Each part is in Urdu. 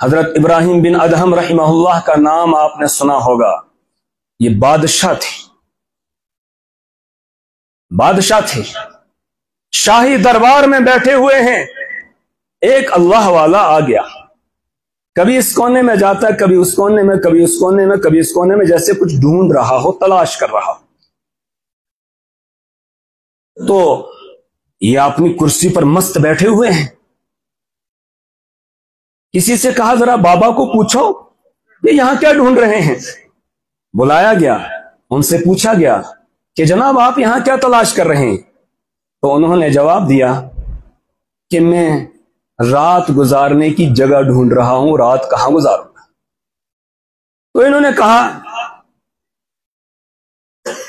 حضرت ابراہیم بن ادہم رحمہ اللہ کا نام آپ نے سنا ہوگا. یہ بادشاہ تھے، شاہی دربار میں بیٹھے ہوئے ہیں. ایک اللہ والا آ گیا، کبھی اس کونے میں جاتا، کبھی اس کونے میں، کبھی اس کونے میں، کبھی اس کونے میں، جیسے کچھ ڈھونڈ رہا ہو، تلاش کر رہا ہو. تو یہ اپنی کرسی پر مست بیٹھے ہوئے ہیں. کسی سے کہا ذرا بابا کو پوچھو یہ یہاں کیا ڈھونڈ رہے ہیں. بلایا گیا، ان سے پوچھا گیا کہ جناب آپ یہاں کیا تلاش کر رہے ہیں. تو انہوں نے جواب دیا کہ میں رات گزارنے کی جگہ ڈھونڈ رہا ہوں، رات کہاں گزاروں گا. تو انہوں نے کہا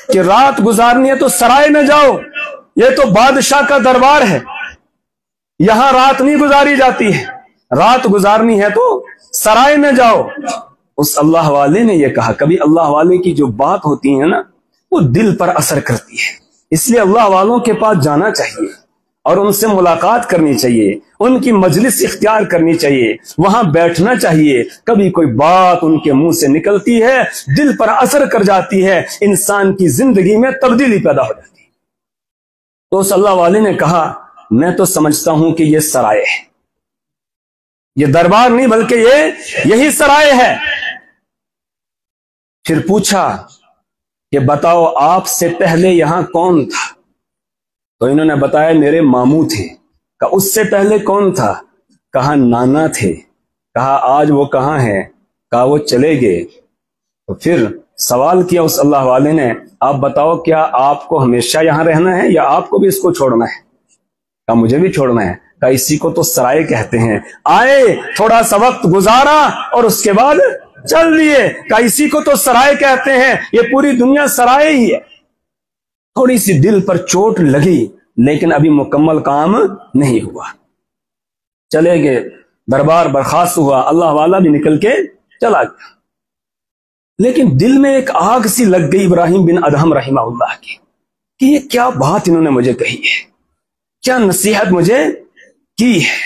کہ رات گزارنی ہے تو سرائے میں جاؤ، یہ تو بادشاہ کا دربار ہے، یہاں رات نہیں گزاری جاتی ہے، رات گزارنی ہے تو سرائے میں جاؤ. اس اللہ والے نے یہ کہا. کبھی اللہ والے کی جو بات ہوتی ہے نا وہ دل پر اثر کرتی ہے، اس لیے اللہ والوں کے پاس جانا چاہیے اور ان سے ملاقات کرنی چاہیے، ان کی مجلس اختیار کرنی چاہیے، وہاں بیٹھنا چاہیے. کبھی کوئی بات ان کے منہ سے نکلتی ہے، دل پر اثر کر جاتی ہے، انسان کی زندگی میں تبدیلی پیدا ہو جاتی ہے. تو اس اللہ والے نے کہا میں تو سمجھتا ہوں کہ یہ سرائے ہے، یہ دربار نہیں بلکہ یہی سرائے ہے. پھر پوچھا کہ بتاؤ آپ سے پہلے یہاں کون تھا. تو انہوں نے بتایا میرے ماموں تھے. کہا اس سے پہلے کون تھا. کہا نانا تھے. کہا آج وہ کہاں ہیں. کہا وہ چلے گئے. تو پھر سوال کیا اس اللہ والے نے آپ بتاؤ کیا آپ کو ہمیشہ یہاں رہنا ہے یا آپ کو بھی اس کو چھوڑنا ہے. کہا مجھے بھی چھوڑنا ہے. کہا اسی کو تو سرائے کہتے ہیں، آئے تھوڑا سا وقت گزارا اور اس کے بعد چل دیے. کہا اسی کو تو سرائے کہتے ہیں، یہ پوری دنیا سرائے ہی ہے. تھوڑی سی دل پر چوٹ لگی لیکن ابھی مکمل کام نہیں ہوا. چلے گئے، دربار برخاست ہوا، اللہ والا بھی نکل کے چلا گیا. لیکن دل میں ایک آگ سی لگ گئی ابراہیم بن ادہم رحمہ اللہ کی کہ یہ کیا بات انہوں نے مجھے کہی ہے، کیا نصیحت مجھے کی ہے.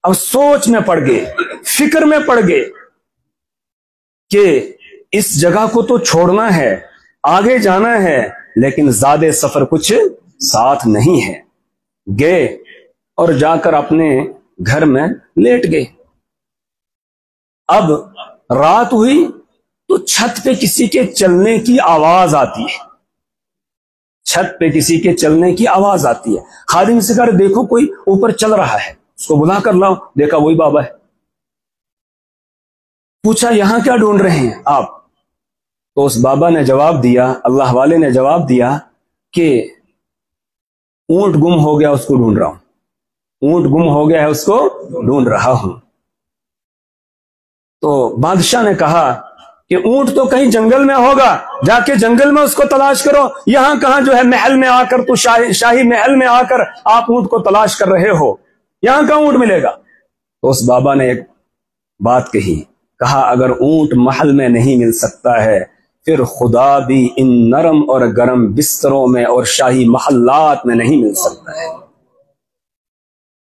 اب سوچ میں پڑ گئے، فکر میں پڑ گئے کہ اس جگہ کو تو چھوڑنا ہے، آگے جانا ہے، لیکن زیادہ سفر کچھ ساتھ نہیں ہے. گئے اور جا کر اپنے گھر میں لیٹ گئے. اب رات ہوئی تو چھت پہ کسی کے چلنے کی آواز آتی ہے، چھت پہ کسی کے چلنے کی آواز آتی ہے. خادم سے کہا دیکھو کوئی اوپر چل رہا ہے، اس کو بلا کر لاؤ. دیکھا وہی بابا ہے. پوچھا یہاں کیا ڈھونڈ رہے ہیں آپ. تو اس بابا نے جواب دیا، اللہ والے نے جواب دیا کہ اونٹ گم ہو گیا اس کو ڈھونڈ رہا ہوں، اونٹ گم ہو گیا ہے اس کو ڈھونڈ رہا ہوں. تو بادشاہ نے کہا کہ اونٹ تو کہیں جنگل میں ہوگا، جا کے جنگل میں اس کو تلاش کرو، یہاں کہاں جو ہے محل میں آ کر تو شاہی محل میں آ کر آپ اونٹ کو تلاش کر رہے ہو، یہاں کہاں اونٹ ملے گا. تو اس بابا نے ایک بات کہی، کہا اگر اونٹ محل میں نہیں مل سکتا ہے پھر خدا بھی ان نرم اور گرم بستروں میں اور شاہی محلات میں نہیں مل سکتا ہے.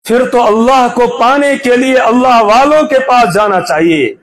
پھر تو اللہ کو پانے کے لیے اللہ والوں کے پاس جانا چاہیے.